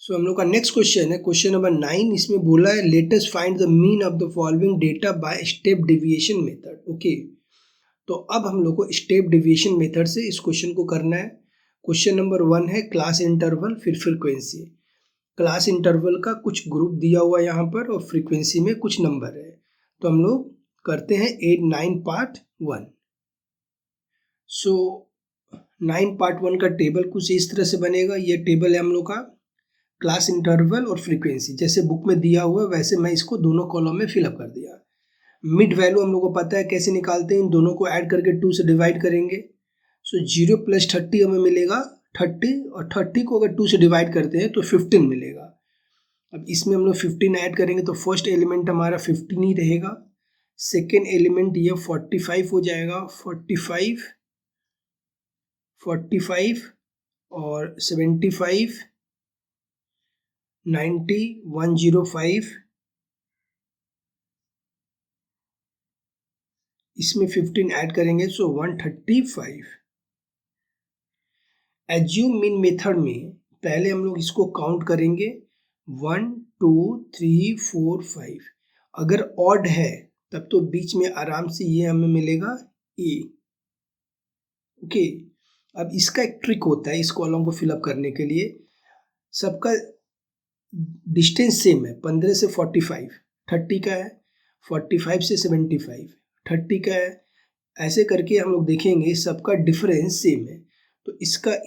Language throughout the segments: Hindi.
सो हम लोग का नेक्स्ट क्वेश्चन है क्वेश्चन नंबर 9। इसमें बोला है let us find the mean of the following data by step deviation method. Okay, तो अब हम लोग को स्टेप डेविएशन मेथड से इस क्वेश्चन को करना है। क्वेश्चन नंबर 1 है क्लास इंटरवल फिर फ्रीक्वेंसी। क्लास इंटरवल का कुछ ग्रुप दिया हुआ है यहाँ पर और फ्रीक्वेंसी में कुछ नंबर है। तो हम लोग करते हैं 8 9 पार्ट 1। सो 9 पार्ट 1 का टेबल कुछ इस तरह से बनेगा। ये टेबल है हम लोग का क्लास इंटरवल और फ्रीक्वेंसी, जैसे बुक में दिया हुआ है वैसे मैं इसको दोनों कॉलम में फिलअप कर दिया। मिड वैल्यू हम लोग को पता है कैसे निकालते हैं, इन दोनों को ऐड करके 2 से डिवाइड करेंगे। सो 0 + 30 हमें मिलेगा 30, और 30 को अगर 2 से डिवाइड करते हैं तो 15 मिलेगा। अब इसमें हम लोग 15 ऐड करेंगे तो फर्स्ट एलिमेंट हमारा 15 ही रहेगा। सेकेंड एलिमेंट ये 45 हो जाएगा, 45 और 75 90 105। इसमें 15 ऐड करेंगे सो 135। एज्यूम मीन मेथड में पहले हम लोग इसको काउंट करेंगे 1 2 3 4 5। अगर ऑड है तब तो बीच में आराम से ये हमें मिलेगा ए। ओके, अब इसका एक ट्रिक होता है इस कॉलम को फिलअप करने के लिए। सबका डिस्टेंस सेम है, 15 से 45, 30 का है, 45 से 75, 30 का है। ऐसे करके हम लोग देखेंगे सबका डिफरेंस सेम है। तो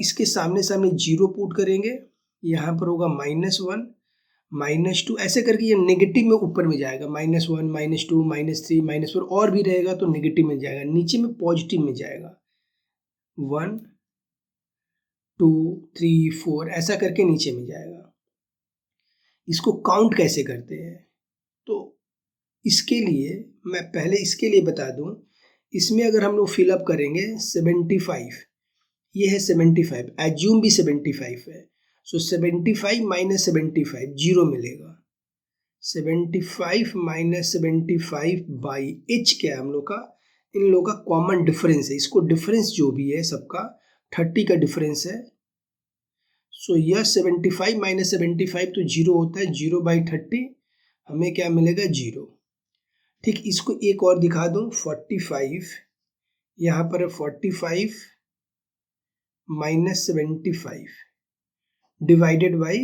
इसके सामने सामने 0 पुट करेंगे, यहाँ पर होगा -1 -2। ऐसे करके ये नेगेटिव में ऊपर में जाएगा, -1 -2 -3 -4, और भी रहेगा तो नेगेटिव में जाएगा, नीचे में पॉजिटिव में जाएगा। 1 2 3 4 ऐसा करके नीचे में जाएगा। इसको काउंट कैसे करते हैं, तो इसके लिए मैं पहले इसके लिए बता दूं। इसमें अगर हम लोग फिलअप करेंगे 75, ये है 75, एज्यूम भी 75 है। सो 75 - 75 0 मिलेगा। 75 - 75 बाई h क्या है हम लोग का, इन लोगों का कॉमन डिफरेंस है। इसको डिफरेंस जो भी है सबका 30 का डिफरेंस है। सो यह 75 - 75 तो 0 होता है, 0/30 हमें क्या मिलेगा 0। ठीक, इसको एक और दिखा दूं 45, यहाँ पर है 45 - 75 डिवाइडेड बाई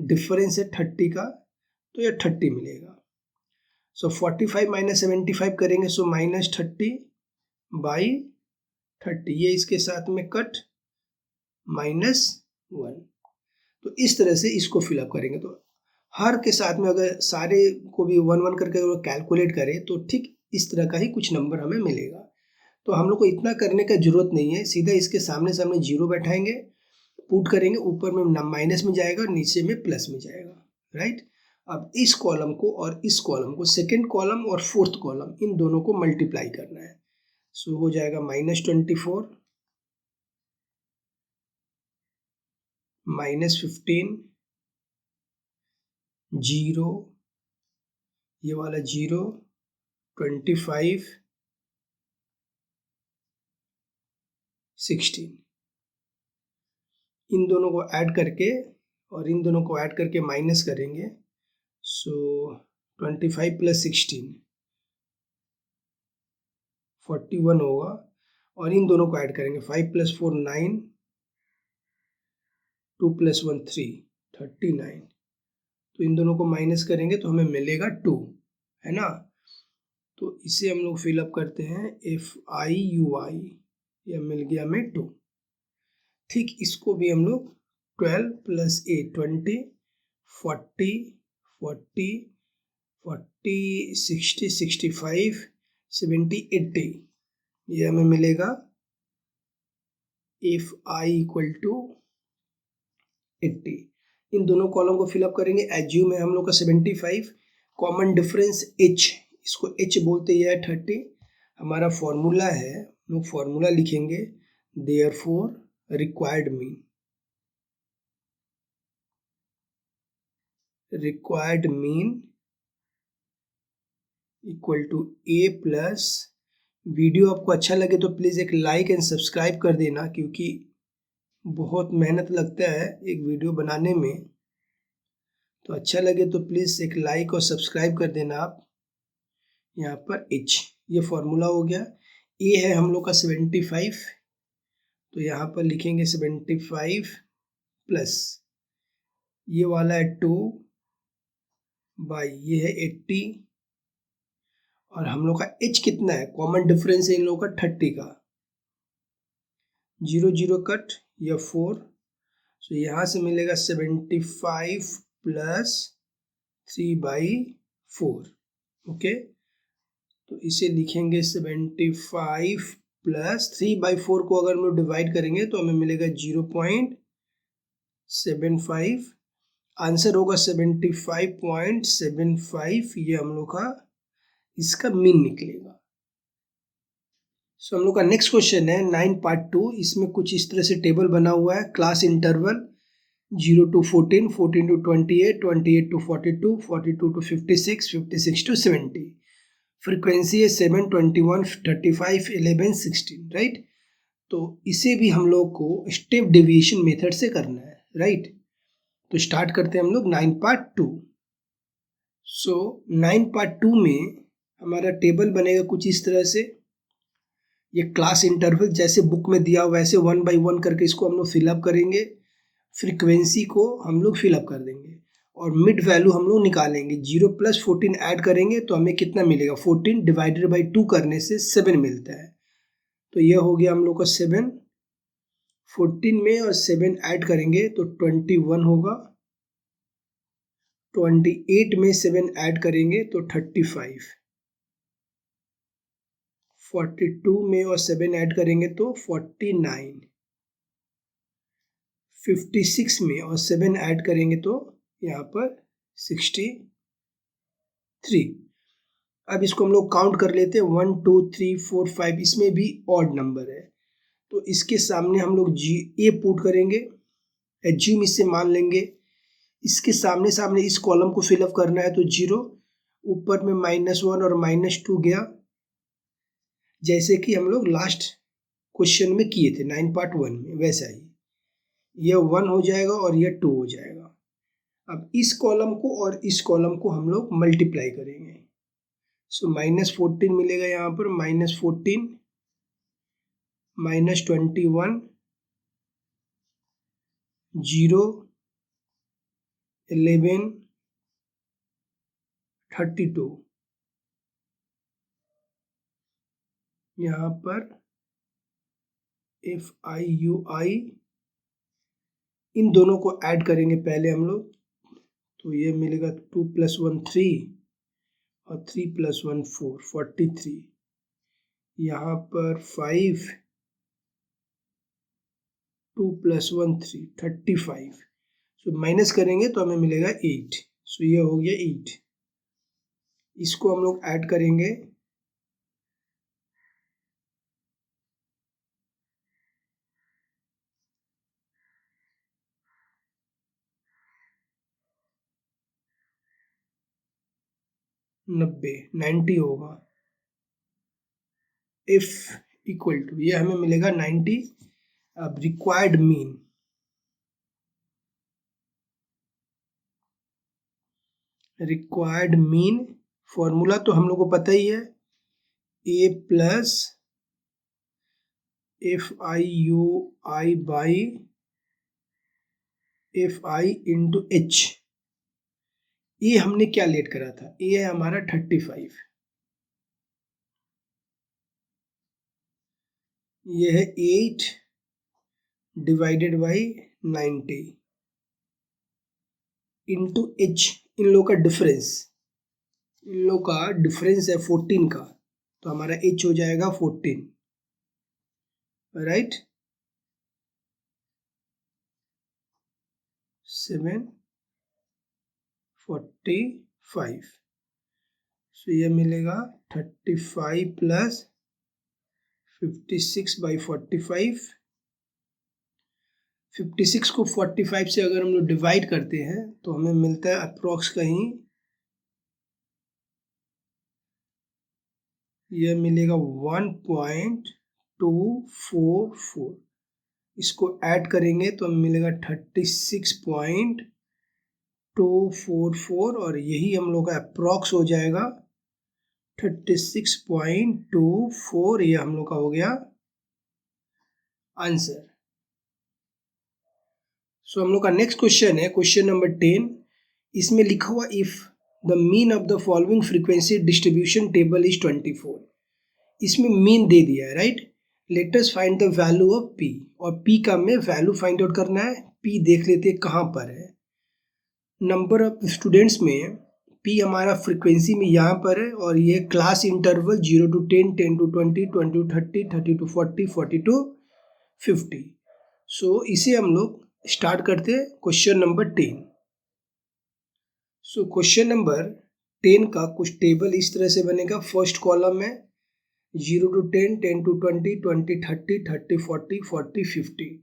डिफरेंस है 30 का, तो यह 30 मिलेगा। सो 45 - 75 करेंगे सो -30/30, ये इसके साथ में कट -1। तो इस तरह से इसको फिलअप करेंगे। तो हर के साथ में अगर सारे को भी 1 1 करके अगर कैलकुलेट करें तो ठीक इस तरह का ही कुछ नंबर हमें मिलेगा। तो हम लोग को इतना करने का जरूरत नहीं है, सीधा इसके सामने सामने 0 बैठाएंगे, पुट करेंगे, ऊपर में माइनस में जाएगा, नीचे में प्लस में जाएगा। राइट, अब इस कॉलम को और इस कॉलम को, सेकेंड कॉलम और फोर्थ कॉलम, इन दोनों को मल्टीप्लाई करना है। सो हो जाएगा -24 -15 0, ये वाला 0 25 16। इन दोनों को ऐड करके और इन दोनों को ऐड करके माइनस करेंगे। सो 25 + 16 41 होगा, और इन दोनों को ऐड करेंगे 5 + 4 9, 2 + 1 3 39। तो इन दोनों को माइनस करेंगे तो हमें मिलेगा 2, है ना। तो इसे हम लोग फिलअप करते हैं FIUI, यह मिल गया हमें 2। ठीक, इसको भी हम लोग 12 + 8 20 40 40 40 60 65 70 80, ये हमें मिलेगा FI = 80। इन दोनों कॉलम को फिलअप करेंगे। एज्यूम है हम लोग का 75, कॉमन डिफरेंस h, इसको h बोलते हैं 30। हमारा फॉर्मूला है, हम लोग फॉर्मूला लिखेंगे therefore required mean = A plus. Video आपको अच्छा लगे तो प्लीज़ एक लाइक एंड सब्सक्राइब कर देना, क्योंकि बहुत मेहनत लगता है एक वीडियो बनाने में। तो अच्छा लगे तो प्लीज़ एक लाइक और सब्सक्राइब कर देना आप। यहाँ पर h ये फॉर्मूला हो गया। a है हम लोग का 75, तो यहाँ पर लिखेंगे 75 प्लस ये वाला है 2 बाई ये है 80, और हम लोग का h कितना है, कॉमन डिफरेंस है इन लोगों का 30 का, 0 0 कट, यह 4, तो यहाँ से मिलेगा 75 प्लस 3/4। ओके, तो इसे लिखेंगे 75 प्लस 3/4 को अगर हम लोग डिवाइड करेंगे तो हमें मिलेगा 0.75। आंसर होगा 75.75, ये हम लोग का इसका मीन निकलेगा। सो हम लोग का नेक्स्ट क्वेश्चन है 9 पार्ट 2। इसमें कुछ इस तरह से टेबल बना हुआ है, class interval 0 to 14, 14 to 28, 28 to 42, 42 to 56, 56 to 70। Frequency है 7, 21, 35, 11, 16, राइट। तो इसे भी हम लोग को स्टेप डेविएशन मेथड से करना है, राइट। तो स्टार्ट करते हैं हम लोग 9 पार्ट 2। सो 9 पार्ट 2 में हमारा टेबल बनेगा कुछ इस तरह से। ये क्लास इंटरवल जैसे बुक में दिया वैसे 1 by 1 करके इसको हम लोग फिलअप करेंगे। फ्रीक्वेंसी को हम लोग फिलअप कर देंगे और मिड वैल्यू हम लोग निकालेंगे। 0 + 14 ऐड करेंगे तो हमें कितना मिलेगा, 14 डिवाइडेड बाई 2 करने से 7 मिलता है। तो यह हो गया हम लोग का 7। 14 में और 7 ऐड करेंगे तो 21 होगा। 28 में 7 ऐड करेंगे तो 35। 42 में और 7 ऐड करेंगे तो 49। 56 में और 7 ऐड करेंगे तो यहाँ पर 63। अब इसको हम लोग काउंट कर लेते हैं, 1 2 3 4 5, इसमें भी ऑड नंबर है तो इसके सामने हम लोग ए पुट करेंगे, एज्यूम इससे मान लेंगे। इसके सामने सामने इस कॉलम को फिलअप करना है तो 0, ऊपर में -1 और -2 गया, जैसे कि हम लोग लास्ट क्वेश्चन में किए थे 9 पार्ट 1 में, वैसा ही यह 1 हो जाएगा और यह 2 हो जाएगा। अब इस कॉलम को और इस कॉलम को हम लोग मल्टीप्लाई करेंगे। सो -14 मिलेगा यहाँ पर, -14 -21 0 11 32। यहाँ पर FIUI इन दोनों को ऐड करेंगे पहले हम लोग, तो ये मिलेगा 2 + 1 3 और 3 + 1 4, 43। यहाँ पर 5, 2 + 1 3, 35। सो माइनस करेंगे तो हमें मिलेगा 8। सो ये हो गया 8। इसको हम लोग ऐड करेंगे, नब्बे 90 होगा। F = ये हमें मिलेगा 90। अब रिक्वायर्ड मीन फॉर्मूला तो हम लोग को पता ही है, A + FIUI by FI × H। ये हमने क्या लेट करा था, ये है हमारा 35, ये है 8 divided by 90 into H। In log का डिफरेंस है 14 का, तो हमारा H हो जाएगा 14, राइट। 745। सो ये मिलेगा 35 प्लस 56/45। 56 को 45 से अगर हम लोग डिवाइड करते हैं तो हमें मिलता है अप्रॉक्स कहीं, यह मिलेगा 1.244। इसको ऐड करेंगे तो हमें मिलेगा 36.2 244 और यही हम लोग का अप्रॉक्स हो जाएगा 36.24। ये हम लोग का हो गया आंसर। सो हम लोग का नेक्स्ट क्वेश्चन है क्वेश्चन नंबर 10। इसमें लिखा हुआ if the mean of the following frequency distribution table is 24। इसमें मीन दे दिया है, right. Let us find the value of P, और पी का हमें वैल्यू फाइंड आउट करना है। पी देख लेते हैं कहाँ पर है। नंबर ऑफ स्टूडेंट्स में पी हमारा फ्रीक्वेंसी में यहाँ पर है, और ये class interval 0 to 10, 10 to 20, 20 to 30, 30 to 40, 40 to 50। सो इसे हम लोग स्टार्ट करते हैं question number 10। So question number 10 का कुछ टेबल इस तरह से बनेगा। फर्स्ट कॉलम में 0 to 10, 10 to 20, 20, 30, 30, 40, 40, 50।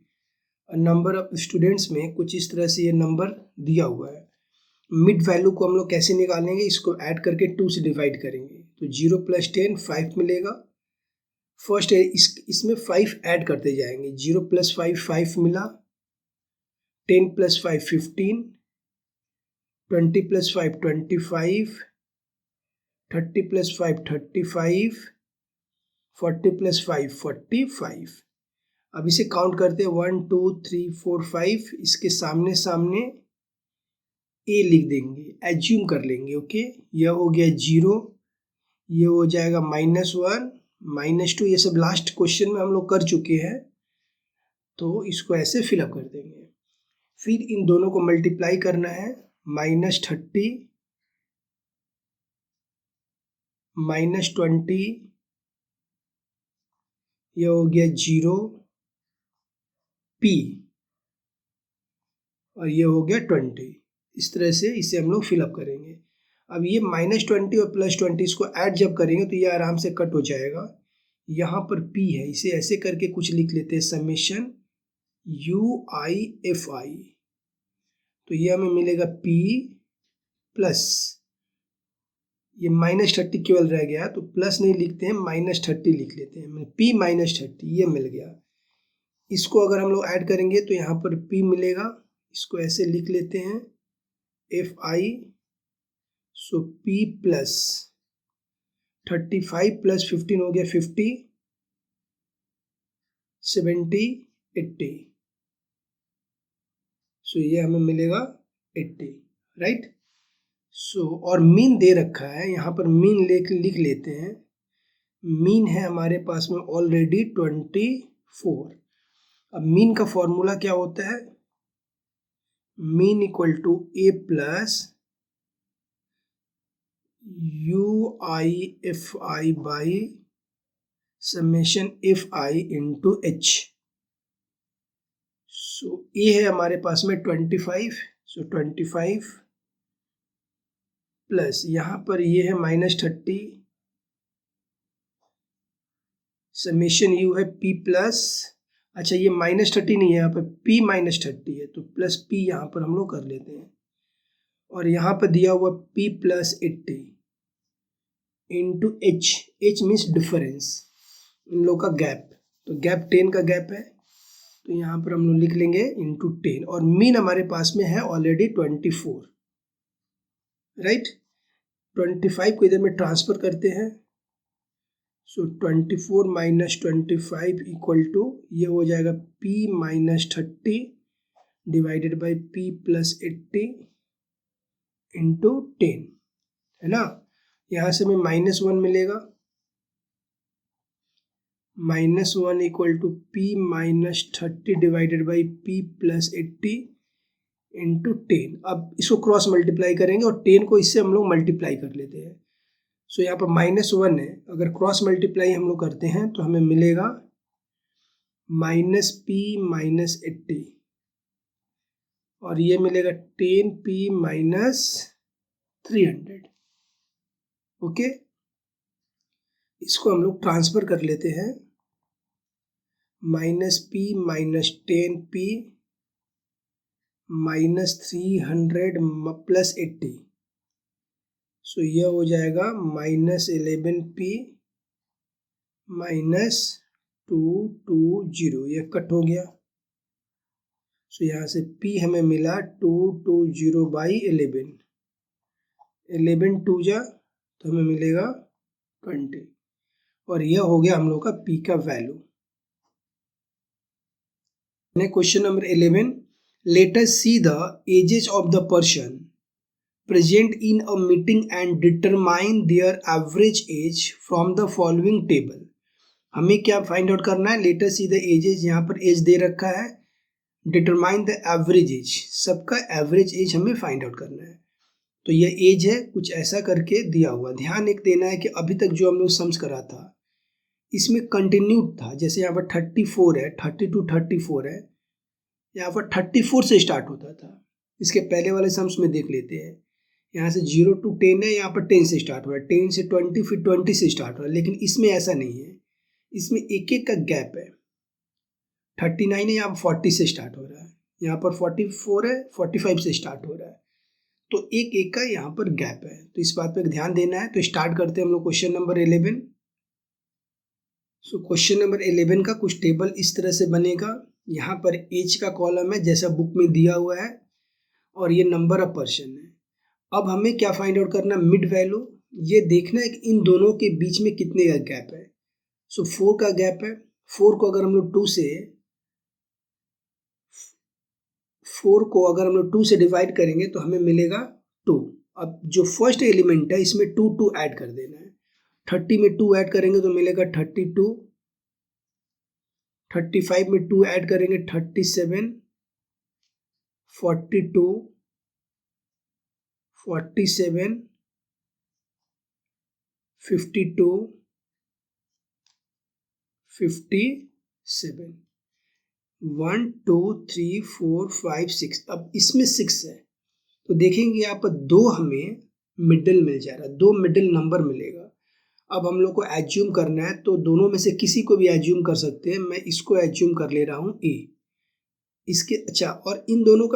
Number of students में कुछ इस तरह से ये नंबर दिया हुआ है। मिड वैल्यू को हम लोग कैसे निकालेंगे, इसको ऐड करके 2 से डिवाइड करेंगे तो 0 + 10 5 मिलेगा। फर्स्ट है इसमें 5 ऐड करते जाएंगे। 0 + 5 5 मिला, 10 + 5 15, 20 + 5 25, 30 + 5 35, 40 + 5 45। अब इसे काउंट करते हैं 1 2 3 4 5। इसके सामने सामने ए लिख देंगे, एज्यूम कर लेंगे। ओके, यह हो गया 0, ये हो जाएगा -1, -2। ये सब लास्ट क्वेश्चन में हम लोग कर चुके हैं, तो इसको ऐसे फिलअप कर देंगे। फिर इन दोनों को मल्टीप्लाई करना है। -30, -20, यह हो गया 0 पी, और ये हो गया 20। इस तरह से इसे हम लोग फिलअप करेंगे। अब ये -20 और +20 इसको ऐड जब करेंगे तो ये आराम से कट हो जाएगा। यहाँ पर p है, इसे ऐसे करके कुछ लिख लेते हैं, समेशन UIFI। तो ये हमें मिलेगा p प्लस, ये -30 केवल रह गया तो प्लस नहीं लिखते हैं, -30 लिख लेते हैं। p -30 ये मिल गया। इसको अगर हम लोग ऐड करेंगे तो यहाँ पर p मिलेगा, इसको ऐसे लिख लेते हैं FI। सो p प्लस 35 + 15 हो गया 50, 70, 80। सो ये हमें मिलेगा 80, राइट। सो और मीन दे रखा है, यहाँ पर मीन लिख लेते हैं। मीन है हमारे पास में ऑलरेडी 24। अब मीन का फॉर्मूला क्या होता है, mean equal to A plus UIFI by summation FI into H। So A है हमारे पास में 25, सो 25 प्लस यहाँ पर ये है -30, समेशन यू है p प्लस, अच्छा ये -30 नहीं है, यहाँ पर p -30 है तो प्लस p यहाँ पर हम लोग कर लेते हैं। और यहाँ पर दिया हुआ p + 80 into h, h means difference, in log का गैप। तो गैप 10 का गैप है, तो यहाँ पर हम लोग लिख लेंगे इंटू 10। और मीन हमारे पास में है ऑलरेडी 24, राइट। 25 को इधर में ट्रांसफर करते हैं। सो 24 - 25 इक्वल टू ये हो जाएगा p -30 divided by p + 80 into 10, है ना। यहाँ से हमें -1 मिलेगा, -1 equal to p -30 divided by p + 80 into 10। अब इसको क्रॉस मल्टीप्लाई करेंगे और 10 को इससे हम लोग मल्टीप्लाई कर लेते हैं। सो यहाँ पर -1 है, अगर क्रॉस मल्टीप्लाई हम लोग करते हैं तो हमें मिलेगा -p - 80, और ये मिलेगा 10p - 300। ओके, इसको हम लोग ट्रांसफर कर लेते हैं। -p - 10p -300 + 80। सो यह हो जाएगा -11p - 220, यह कट हो गया। सो यहाँ से P हमें मिला 220/11, 11 टू जा तो हमें मिलेगा 20, और यह हो गया हम लोग का P का value. Question number 11, let us see the ages of the person present in a meeting and determine their average age from the following table। हमें क्या फाइंड आउट करना है? Let us see the ages, यहाँ पर एज दे रखा है, डिटरमाइन द एवरेज एज, सबका एवरेज एज हमें फाइंड आउट करना है। तो ये एज है कुछ ऐसा करके दिया हुआ। ध्यान एक देना है कि अभी तक जो हम लोग सम्स करा था इसमें कंटिन्यूड था, जैसे यहाँ पर 34 है, 32 34 है, यहाँ पर 34 से स्टार्ट होता था। इसके पहले वाले सम्स में देख लेते हैं, यहाँ से 0 to 10 है, यहाँ पर 10 से स्टार्ट हो रहा है, 10 से 20, फिर 20 से स्टार्ट हो रहा है। लेकिन इसमें ऐसा नहीं है, इसमें एक एक का गैप है। 39 है, यहाँ पर 40 से स्टार्ट हो रहा है, यहाँ पर 44 है, 45 से स्टार्ट हो रहा है। तो एक एक का यहाँ पर गैप है, तो इस बात पर ध्यान देना है। तो स्टार्ट करते हैं हम लोग question number 11। So question number 11 का कुछ टेबल इस तरह से बनेगा। यहाँ पर एज का कॉलम है जैसा बुक में दिया हुआ है, और ये नंबर ऑफ पर्सन है। अब हमें क्या फाइंड आउट करना? Mid value. ये देखना है कि इन दोनों के बीच में कितने का गैप है। सो 4 का गैप है। 4 को अगर हम लोग 2 से डिवाइड करेंगे तो हमें मिलेगा 2। अब जो फर्स्ट एलिमेंट है इसमें 2 ऐड कर देना है। 30 में 2 ऐड करेंगे तो मिलेगा 32, 35 में 2 ऐड करेंगे 37, 42, 47, 52, 57, 1 2 3 4 5 6। अब इसमें 6 है तो देखेंगे यहाँ पर 2 हमें मिडिल मिल जा रहा है, 2 मिडिल नंबर मिलेगा। अब हम लोग को एज्यूम करना है, तो दोनों में से किसी को भी एज्यूम कर सकते हैं। मैं इसको एज्यूम कर ले रहा हूँ ए। इसके अच्छा, और इन लोगों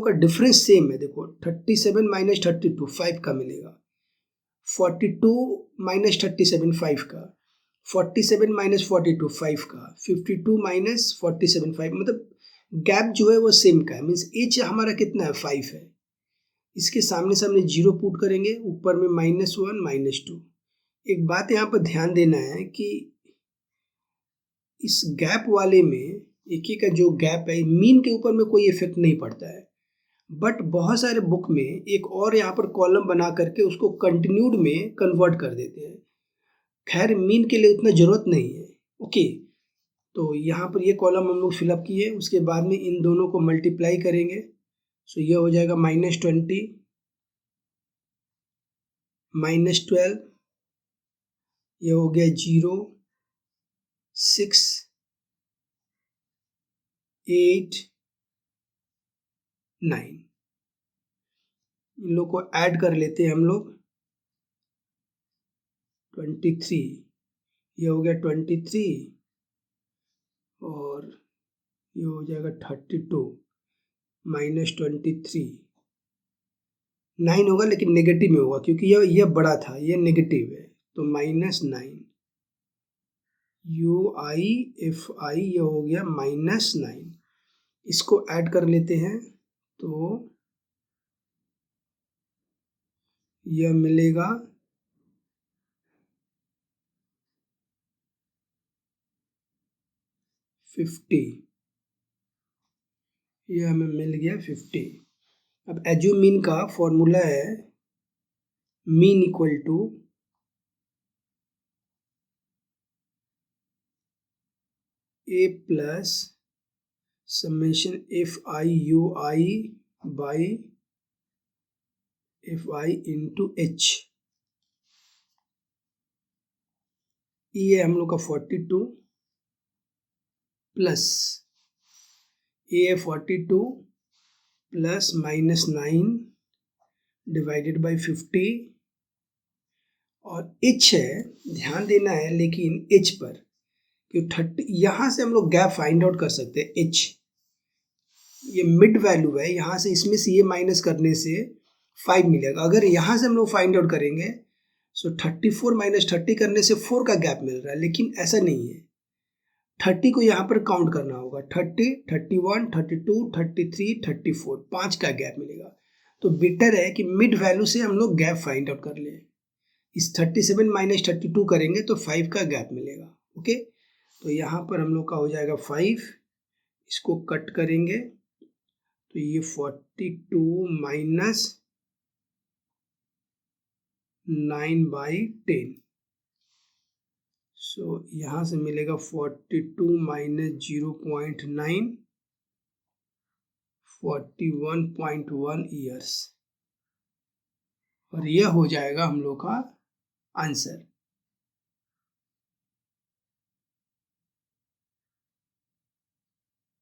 का डिफरेंस सेम है। देखो 37 माइनस 32 5 का मिलेगा, 42 माइनस 37 5 का, 47 माइनस 42 5 का, 52 माइनस 47 5। मतलब गैप जो है वो सेम का है। मीन्स एच हमारा कितना है? 5 है। इसके सामने सामने 0 पुट करेंगे, ऊपर में -1 -2। एक बात यहाँ पर ध्यान देना है कि इस गैप वाले में एक ही का जो गैप है, मीन के ऊपर में कोई इफेक्ट नहीं पड़ता है। बट बहुत सारे बुक में एक और यहाँ पर कॉलम बना करके उसको कंटिन्यूड में कन्वर्ट कर देते हैं। खैर मीन के लिए उतना ज़रूरत नहीं है। ओके, तो यहाँ पर ये कॉलम हम लोग फिलअप किए, उसके बाद में इन दोनों को मल्टीप्लाई करेंगे। सो ये हो जाएगा -20, -12, ये हो गया 0, 6, 8, 9। इन लोग को ऐड कर लेते हैं हम लोग। 23, ये हो गया 23, और ये हो जाएगा 32 -23। 9 होगा लेकिन नेगेटिव में होगा क्योंकि यह बड़ा था, ये नेगेटिव है, तो -9। UIFI ये हो गया -9। इसको ऐड कर लेते हैं तो यह मिलेगा 50। ये हमें मिल गया 50। अब एज्यूम मीन का फॉर्मूला है mean equal to A plus summation FI by FI into H। ये हम लोग का 42 प्लस ये 42 प्लस -9 डिवाइडेड बाई 50, और H है, ध्यान देना है लेकिन H पर, कि 30 यहाँ से हम लोग गैप फाइंड आउट कर सकते हैं। H ये मिड वैल्यू है, यहाँ से इसमें से ये माइनस करने से 5 मिलेगा। अगर यहाँ से हम लोग फाइंड आउट करेंगे सो 34 - 30 करने से 4 का गैप मिल रहा है, लेकिन ऐसा नहीं है। 30 को यहाँ पर काउंट करना होगा, 30, 31, 32, 33, 34, 5 का गैप मिलेगा। तो बेटर है कि मिड वैल्यू से हम लोग गैप फाइंड आउट कर लें। इस 37 माइनस 32 करेंगे तो 5 का गैप मिलेगा। ओके, तो यहाँ पर हम लोग का हो जाएगा 5, इसको कट करेंगे तो ये 42 माइनस 9/10। सो यहाँ से मिलेगा 42 माइनस 0.9, 41.1 ईयर्स, और यह हो जाएगा हम लोग का आंसर।